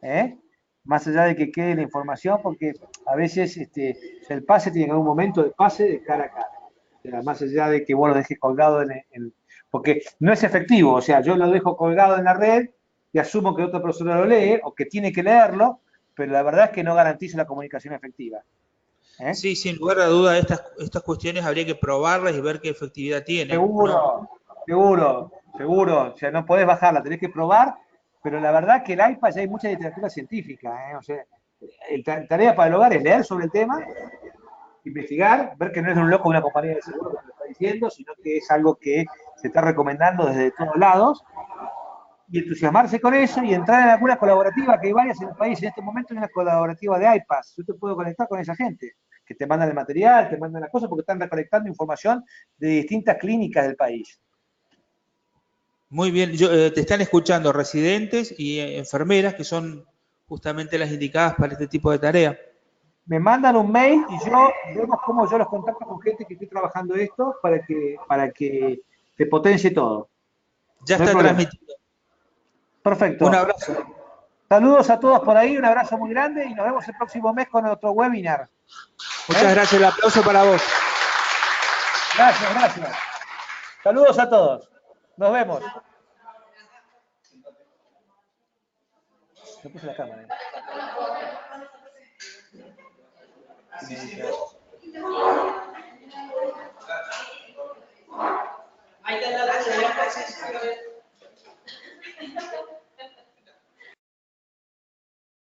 ¿eh? Más allá de que quede la información, porque a veces o sea, el pase tiene que haber un momento de pase de cara a cara. O sea, más allá de que vos lo dejes colgado porque no es efectivo. O sea, yo lo dejo colgado en la red y asumo que otra persona lo lee o que tiene que leerlo, pero la verdad es que no garantiza la comunicación efectiva. Sí, sin lugar a duda, estas cuestiones habría que probarlas y ver qué efectividad tienen. ¿No? Seguro, seguro, seguro. O sea, no podés bajarla, tenés que probar, pero la verdad que el iPad ya hay mucha literatura científica. O sea, tarea para el hogar es leer sobre el tema, investigar, ver que no es de un loco de una compañía de seguro que te lo está diciendo, sino que es algo que se está recomendando desde todos lados, y entusiasmarse con eso y entrar en alguna colaborativa, que hay varias en el país. En este momento hay una colaborativa de iPads. Yo te puedo conectar con esa gente, que te mandan el material, te mandan las cosas, porque están recolectando información de distintas clínicas del país. Muy bien, te están escuchando residentes y enfermeras, que son justamente las indicadas para este tipo de tarea. Me mandan un mail y yo vemos cómo yo los contacto con gente que esté trabajando esto para que se potencie todo. Ya No hay está problema. transmitido. Un Perfecto. abrazo. Saludos a todos por ahí, un abrazo muy grande y nos vemos el próximo mes con otro webinar. Muchas gracias, el aplauso para vos. Gracias, gracias. Saludos a todos. Nos vemos. Me puse la cámara. Ahí está la